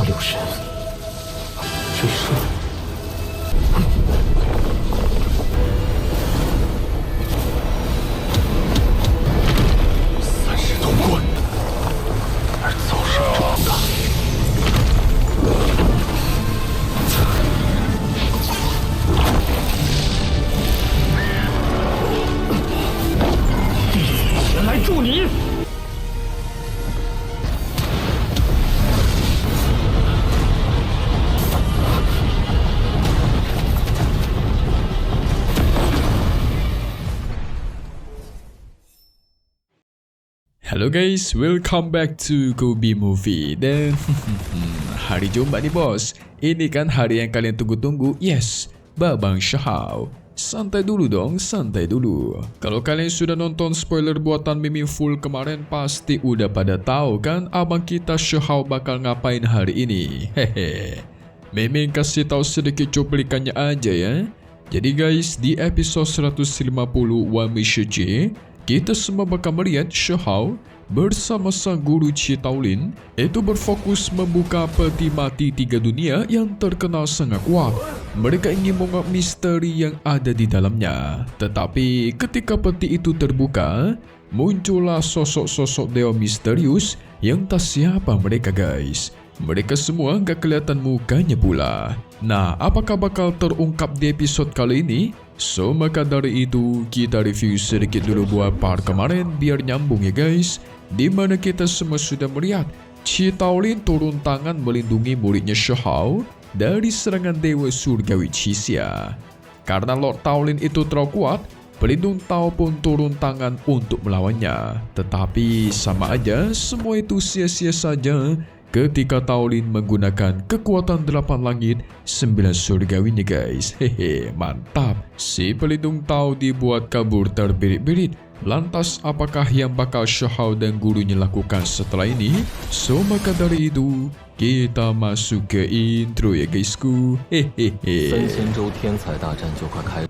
六神追射。30通关，而造神者不大。弟子前来助你。 Halo guys, welcome back to Kobe Movie. Dan hari Jumat nih bos. Ini kan hari yang kalian tunggu-tunggu. Yes, Babang Shahou. Santai dulu dong, santai dulu. Kalau kalian sudah nonton spoiler buatan Mimin full kemarin, pasti udah pada tahu kan abang kita Shahou bakal ngapain hari ini. Hehe. Mimin kasih tahu sedikit cuplikannya aja ya. Jadi guys, di episode 150 Wami Shichi, kita semua bakal melihat Shahou bersama sang guru Qi Taolin itu berfokus membuka peti mati 3 dunia yang terkenal sangat kuat. Mereka ingin mengungkap misteri yang ada di dalamnya. Tetapi ketika peti itu terbuka, muncullah sosok-sosok dewa misterius yang tak siapa mereka guys. Mereka semua gak kelihatan mukanya pula. Nah, apakah bakal terungkap di episode kali ini? So, maka dari itu kita review sedikit dulu buat part kemarin biar nyambung ya guys. Dimana kita semua sudah melihat Qi Taolin turun tangan melindungi muridnya Shahou dari serangan Dewa Surgawi Qixia. Karena Lord Taolin itu terlalu kuat, pelindung Tao pun turun tangan untuk melawannya. Tetapi sama aja semua itu sia-sia saja ketika Taolin menggunakan kekuatan 8 langit 9 surgawinya guys. Hehe, mantap. Si pelindung Tao dibuat kabur terbirit-birit. Lantas apakah yang bakal Shahou dan gurunya lakukan setelah ini? So maka dari itu kita masuk ke intro ya guysku. Hehehe. 3000州天才大战就快开。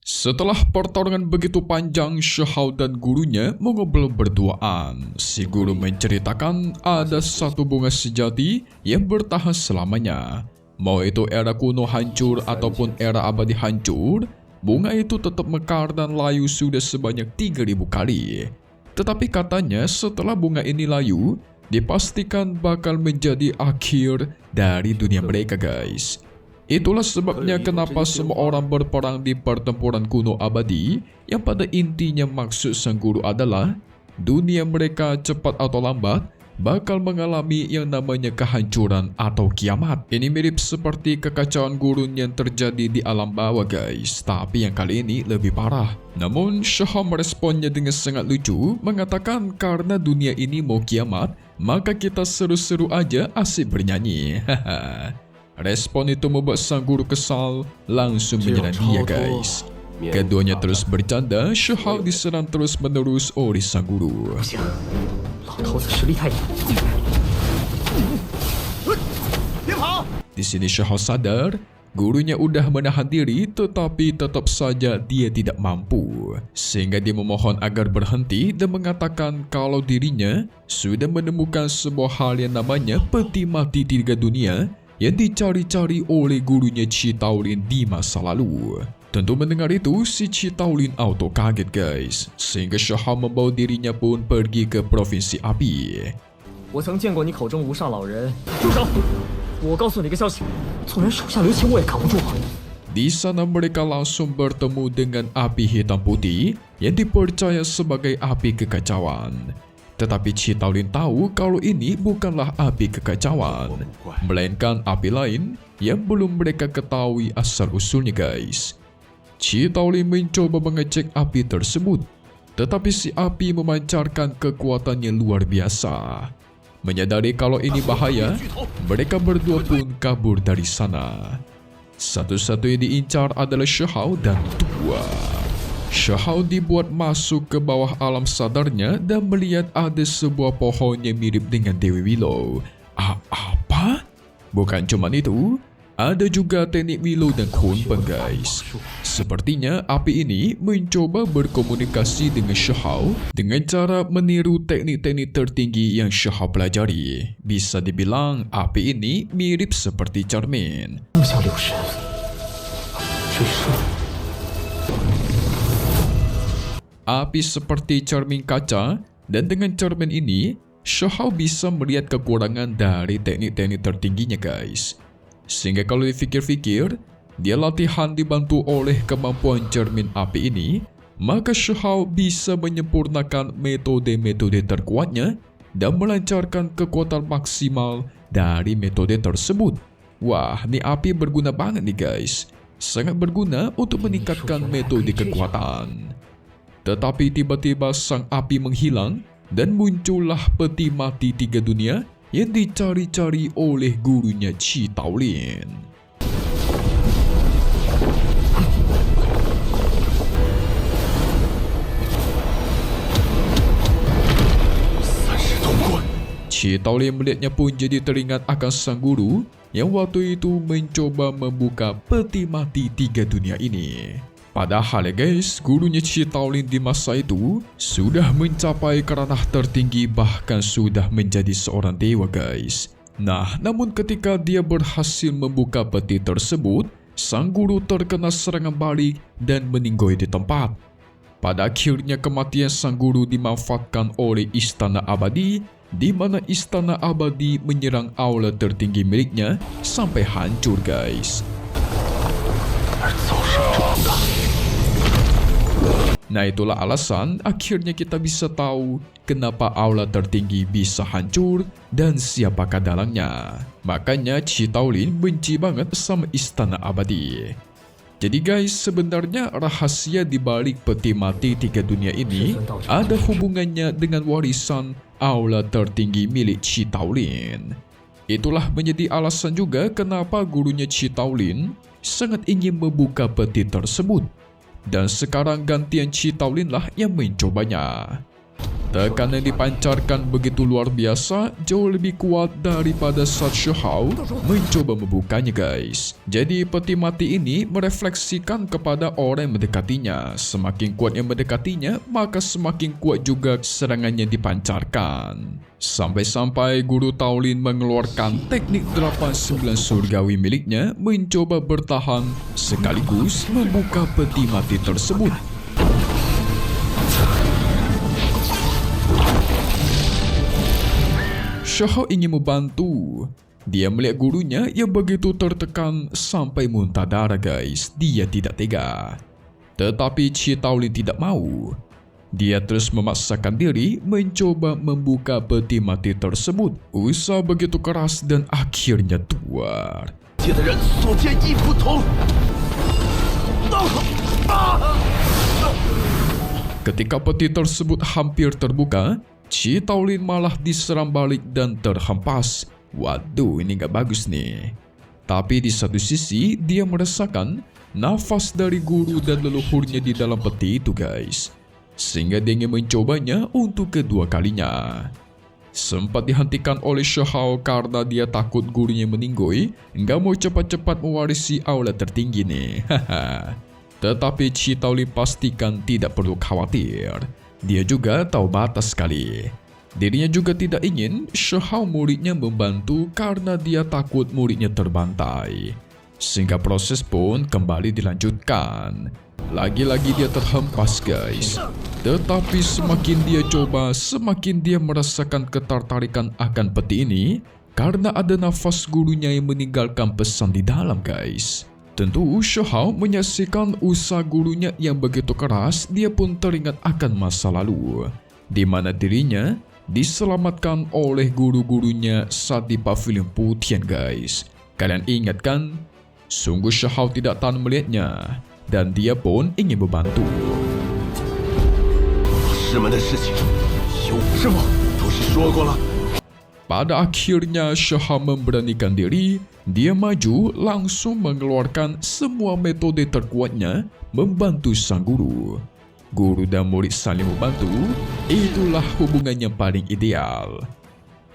Setelah pertarungan begitu panjang, Shahou dan gurunya mengobrol berduaan. Si guru menceritakan ada satu bunga sejati yang bertahan selamanya. Mau itu era kuno hancur ataupun era abadi hancur, bunga itu tetap mekar dan layu sudah sebanyak 3000 kali. Tetapi katanya setelah bunga ini layu, dipastikan bakal menjadi akhir dari dunia mereka guys. Itulah sebabnya kenapa semua orang berperang di pertempuran kuno abadi yang pada intinya maksud sang guru adalah dunia mereka cepat atau lambat bakal mengalami yang namanya kehancuran atau kiamat. Ini mirip seperti kekacauan gurun yang terjadi di alam bawah guys, tapi yang kali ini lebih parah. Namun Shahou meresponnya dengan sangat lucu, mengatakan karena dunia ini mau kiamat, maka kita seru-seru aja asik bernyanyi. Haha. Respon itu membuat sang guru kesal, langsung menyerang dia guys. Keduanya terus bercanda, Shahou diserang terus menerus oleh sang guru. Di sini Shahou sadar, gurunya udah menahan diri tetapi tetap saja dia tidak mampu. Sehingga dia memohon agar berhenti dan mengatakan kalau dirinya sudah menemukan sebuah hal yang namanya peti mati 3 dunia yang dicari-cari oleh gurunya Qi Taolin di masa lalu. Tentu mendengar itu, si Qi Taolin auto kaget guys. Sehingga Shahou membawa dirinya pun pergi ke Provinsi Api. 我曾见过你口中无上老人，住手！我告诉你个消息，纵然手下留情，我也扛不住。 Di sana mereka langsung bertemu dengan api hitam putih yang dipercaya sebagai api kekacauan. Tetapi Qi Taolin tahu kalau ini bukanlah api kekacauan, melainkan api lain yang belum mereka ketahui asal-usulnya guys. Qi Taolin mencoba mengecek api tersebut, tetapi si api memancarkan kekuatan yang luar biasa. Menyadari kalau ini bahaya, mereka berdua pun kabur dari sana. Satu-satunya diincar adalah Shahou dan Tua. Shahou dibuat masuk ke bawah alam sadarnya dan melihat ada sebuah pohon yang mirip dengan Dewi Willow. Apa? Bukan cuma itu, Ada juga teknik Willow dan Kunpeng guys. Sepertinya api ini mencoba berkomunikasi dengan Shihao dengan cara meniru teknik-teknik tertinggi yang Shihao pelajari. Bisa dibilang api ini mirip seperti cermin. 更像柳神，追射。 Api seperti cermin kaca, dan dengan cermin ini, Shihao bisa melihat kekurangan dari teknik-teknik tertingginya guys. Sehingga kalau dipikir-fikir, dia latihan dibantu oleh kemampuan cermin api ini, maka Shihao bisa menyempurnakan metode-metode terkuatnya dan melancarkan kekuatan maksimal dari metode tersebut. Wah, ini api berguna banget nih guys. Sangat berguna untuk meningkatkan metode kekuatan. Tetapi tiba-tiba sang api menghilang dan muncullah peti mati 3 dunia yang dicari-cari oleh gurunya Qi Taolin. Qi Taolin melihatnya pun jadi teringat akan sang guru yang waktu itu mencoba membuka peti mati 3 dunia ini. Padahal ya guys, gurunya Qi Taolin di masa itu sudah mencapai ranah tertinggi, bahkan sudah menjadi seorang dewa guys. Nah, namun ketika dia berhasil membuka peti tersebut, sang guru terkena serangan balik dan meninggoy di tempat. Pada akhirnya kematian sang guru dimanfaatkan oleh Istana Abadi, di mana Istana Abadi menyerang aula tertinggi miliknya sampai hancur guys. Nah, itulah alasan akhirnya kita bisa tahu kenapa aula tertinggi bisa hancur dan siapakah dalangnya. Makanya Qi Taolin benci banget sama Istana Abadi. Jadi guys, sebenarnya rahasia di balik peti mati 3 dunia ini ada hubungannya dengan warisan aula tertinggi milik Qi Taolin. Itulah menjadi alasan juga kenapa gurunya Qi Taolin sangat ingin membuka peti tersebut. Dan sekarang gantian Qi Taolin lah yang mencobanya. Tekanan dipancarkan begitu luar biasa, jauh lebih kuat daripada saat Shihao mencoba membukanya guys. Jadi peti mati ini merefleksikan kepada orang yang mendekatinya. Semakin kuat yang mendekatinya, maka semakin kuat juga serangannya dipancarkan. Sampai-sampai guru Taolin mengeluarkan teknik 89 surgawi miliknya mencoba bertahan sekaligus membuka peti mati tersebut. Shihao ingin membantu. Dia melihat gurunya yang begitu tertekan sampai muntah darah guys. Dia tidak tega. Tetapi Qi Taolin tidak mau. Dia terus memaksakan diri mencoba membuka peti mati tersebut. Usaha begitu keras dan akhirnya tuar. Ketika peti tersebut hampir terbuka, Qi Taolin malah diserang balik dan terhempas. Waduh, ini gak bagus nih. Tapi di satu sisi, dia merasakan nafas dari guru dan leluhurnya di dalam peti itu guys. Sehingga dia ingin mencobanya untuk kedua kalinya. Sempat dihentikan oleh Shihao karena dia takut gurunya meninggoy, gak mau cepat-cepat mewarisi aula tertinggi nih. Tetapi Qi Taolin pastikan tidak perlu khawatir. Dia juga tahu batas sekali. Dirinya juga tidak ingin Shihao muridnya membantu karena dia takut muridnya terbantai. Sehingga proses pun kembali dilanjutkan. Lagi-lagi dia terhempas guys. Tetapi semakin dia coba, semakin dia merasakan ketertarikan akan peti ini karena ada nafas gurunya yang meninggalkan pesan di dalam guys. Tentu Shihao menyaksikan usaha gurunya yang begitu keras, dia pun teringat akan masa lalu, di mana dirinya diselamatkan oleh guru-gurunya saat di pavilion Putian guys. Kalian ingat kan? Sungguh Shihao tidak tahan melihatnya, dan dia pun ingin membantu. Pada akhirnya Shihao memberanikan diri. Dia maju langsung mengeluarkan semua metode terkuatnya membantu sang guru. Guru dan murid saling membantu, itulah hubungan yang paling ideal.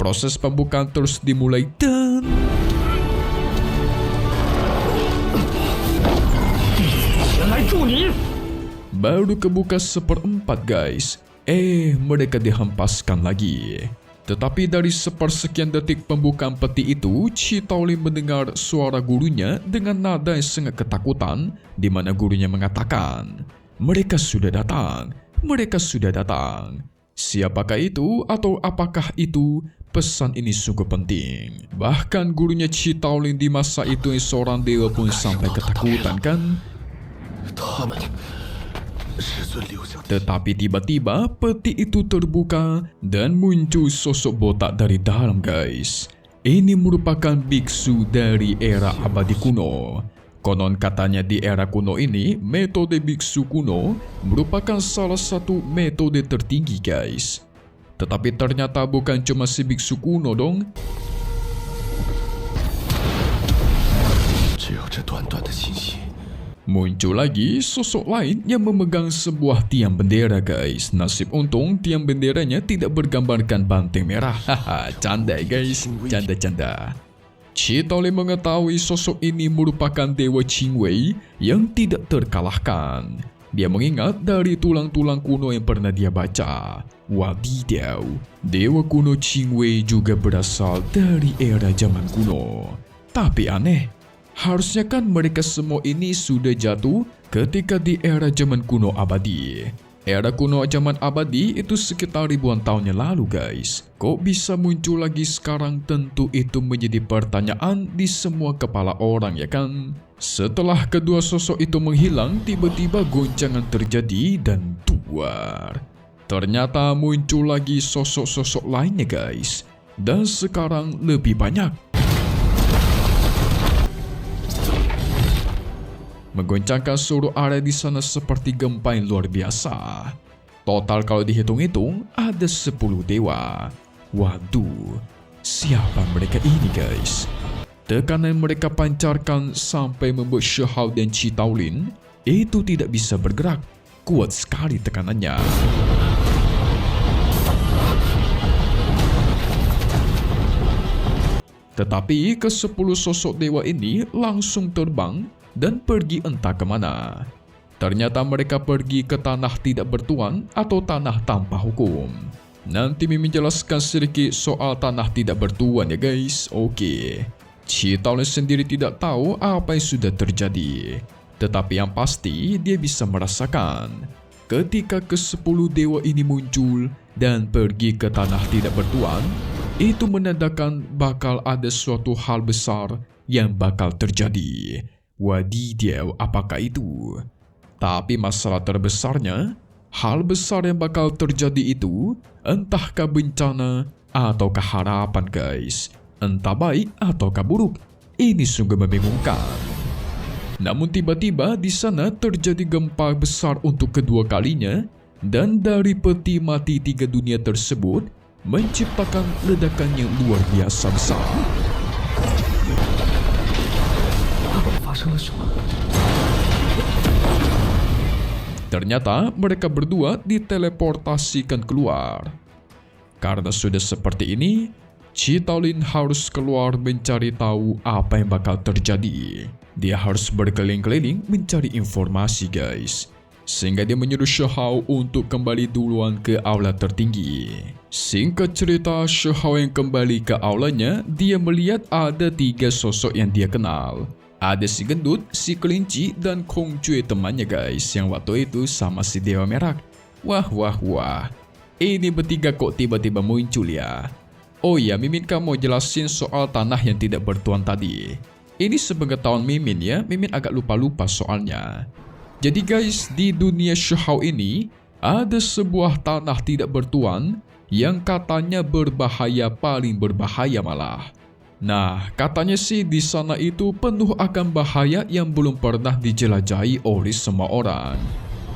Proses pembukaan terus dimulai dan... Baru kebuka 1/4 guys. Mereka dihempaskan lagi. Tetapi dari 1/sekian detik pembukaan peti itu, Chi Taolin mendengar suara gurunya dengan nada yang sangat ketakutan, di mana gurunya mengatakan, "Mereka sudah datang, mereka sudah datang." Siapakah itu atau apakah itu? Pesan ini sungguh penting. Bahkan gurunya Chi Taolin di masa itu yang seorang dewa pun sampai ketakutan kan? Tetapi tiba-tiba peti itu terbuka dan muncul sosok botak dari dalam guys. Ini merupakan biksu dari era abadi kuno. Konon katanya di era kuno ini, metode biksu kuno merupakan salah satu metode tertinggi guys. Tetapi ternyata bukan cuma si biksu kuno dong. Muncul lagi sosok lain yang memegang sebuah tiang bendera guys. Nasib untung tiang benderanya tidak bergambarkan banteng merah. Haha, canda guys, canda-canda. Chi Taolin mengetahui sosok ini merupakan Dewa Qingwei yang tidak terkalahkan. Dia mengingat dari tulang-tulang kuno yang pernah dia baca. Wadidaw, Dewa kuno Qingwei juga berasal dari era zaman kuno. Tapi aneh, harusnya kan mereka semua ini sudah jatuh ketika di era zaman kuno abadi. Era kuno zaman abadi itu sekitar ribuan tahun yang lalu guys. Kok bisa muncul lagi sekarang? Tentu itu menjadi pertanyaan di semua kepala orang ya kan? Setelah kedua sosok itu menghilang, tiba-tiba goncangan terjadi dan duar. Ternyata muncul lagi sosok-sosok lainnya guys. Dan sekarang lebih banyak. Menggoncangkan seluruh area di sana seperti gempa yang luar biasa. Total kalau dihitung-hitung ada 10 dewa. Waduh, siapa mereka ini guys? Tekanan mereka pancarkan sampai membuat Shihao dan Chi Taolin itu tidak bisa bergerak. Kuat sekali tekanannya. Tetapi ke-10 sosok dewa ini langsung terbang dan pergi entah kemana. Ternyata mereka pergi ke tanah tidak bertuan atau tanah tanpa hukum. Nanti Mimin jelaskan sedikit soal tanah tidak bertuan ya guys. Oke. Chi Taolin sendiri tidak tahu apa yang sudah terjadi. Tetapi yang pasti dia bisa merasakan ketika ke-10 dewa ini muncul dan pergi ke tanah tidak bertuan, itu menandakan bakal ada suatu hal besar yang bakal terjadi. Wadidaw, apakah itu? Tapi masalah terbesarnya, hal besar yang bakal terjadi itu entahkah bencana ataukah harapan guys. Entah baik ataukah buruk. Ini sungguh membingungkan. Namun tiba-tiba di sana terjadi gempa besar untuk kedua kalinya, dan dari peti mati 3 dunia tersebut menciptakan ledakan yang luar biasa besar. Ternyata mereka berdua diteleportasikan keluar. Karena sudah seperti ini, Chi Taolin harus keluar mencari tahu apa yang bakal terjadi. Dia harus berkeliling-keliling mencari informasi guys. Sehingga dia menyuruh Shihao untuk kembali duluan ke aula tertinggi. Singkat cerita, Shihao yang kembali ke aulanya, dia melihat ada 3 sosok yang dia kenal. Ada si gendut, si kelinci, dan Kong Cui temannya guys, yang waktu itu sama si Dewa Merah. Wah. Ini bertiga kok tiba-tiba muncul ya. Oh iya, Mimin kamu jelasin soal tanah yang tidak bertuan tadi. Ini sepengetahuan Mimin ya, Mimin agak lupa-lupa soalnya. Jadi guys, di dunia Shihao ini ada sebuah tanah tidak bertuan yang katanya berbahaya, paling berbahaya malah. Nah, katanya sih di sana itu penuh akan bahaya yang belum pernah dijelajahi oleh semua orang.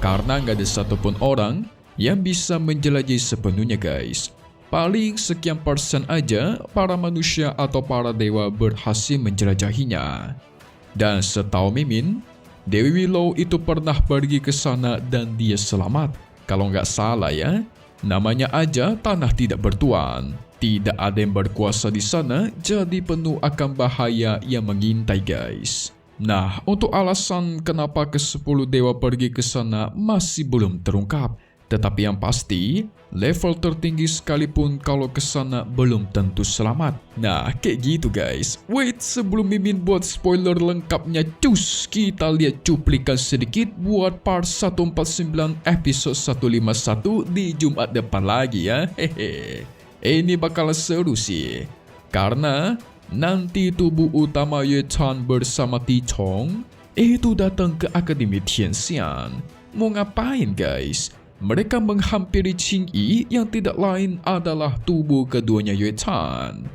Karena nggak ada satupun orang yang bisa menjelajahi sepenuhnya guys. Paling sekian persen aja para manusia atau para dewa berhasil menjelajahinya. Dan setahu Mimin, Dewi Willow itu pernah pergi ke sana dan dia selamat. Kalau nggak salah ya, namanya aja tanah tidak bertuan. Tidak ada yang berkuasa di sana, jadi penuh akan bahaya yang mengintai guys. Nah, untuk alasan kenapa ke-10 dewa pergi ke sana masih belum terungkap. Tetapi yang pasti, level tertinggi sekalipun kalau ke sana belum tentu selamat. Nah, kayak gitu guys. Wait, sebelum Mimin buat spoiler lengkapnya, cus, kita lihat cuplikan sedikit buat part 149 episode 151 di Jumat depan lagi ya. Hehe. Ini bakal seru sih. Karena nanti tubuh utama Ye Chan bersama Ti Chong itu datang ke Akademi Tianxian. Mau ngapain guys? Mereka menghampiri Qing Yi yang tidak lain adalah tubuh keduanya Ye Chan.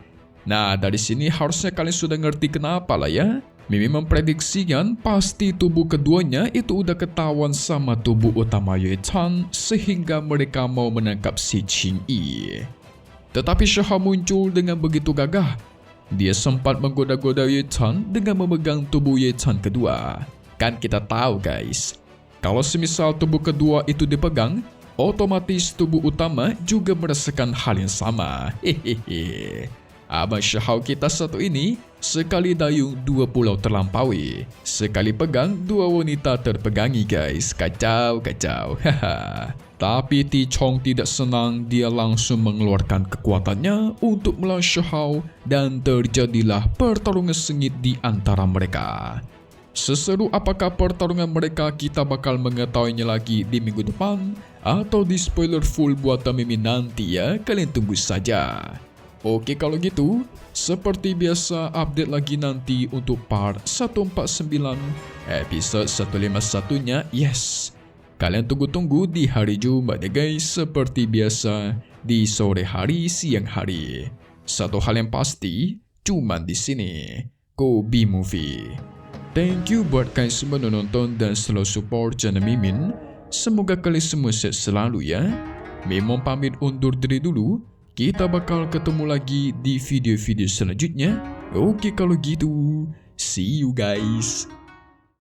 Nah, dari sini harusnya kalian sudah ngerti kenapa lah ya. Mimi memprediksikan pasti tubuh keduanya itu udah ketahuan sama tubuh utama Ye Chan sehingga mereka mau menangkap si Qing Yi. Tetapi Shaha muncul dengan begitu gagah. Dia sempat menggoda-goda Ye Chan dengan memegang tubuh Ye Chan kedua. Kan kita tahu guys, kalau semisal tubuh kedua itu dipegang, otomatis tubuh utama juga merasakan hal yang sama. Hehehe. Abang Syahau kita satu ini, sekali dayung dua pulau terlampaui. Sekali pegang, dua wanita terpegangi guys. Kacau, kacau. Haha. Tapi Ti Chong tidak senang, dia langsung mengeluarkan kekuatannya untuk melawan Syahau dan terjadilah pertarungan sengit di antara mereka. Seseru apakah pertarungan mereka, kita bakal mengetahuinya lagi di minggu depan atau di spoiler full buatan Mimin nanti ya, kalian tunggu saja. Oke kalau gitu, seperti biasa update lagi nanti untuk part 149 episode 151-nya, yes. Kalian tunggu-tunggu di hari Jumat ya guys, seperti biasa di sore hari siang hari. Satu hal yang pasti, cuman di sini, Kobe Movie. Thank you buat kalian semua nonton dan selalu support channel Mimin. Semoga kalian semua sehat selalu ya. Mimin pamit undur diri dulu. Kita bakal ketemu lagi di video-video selanjutnya. Oke kalau gitu, see you guys.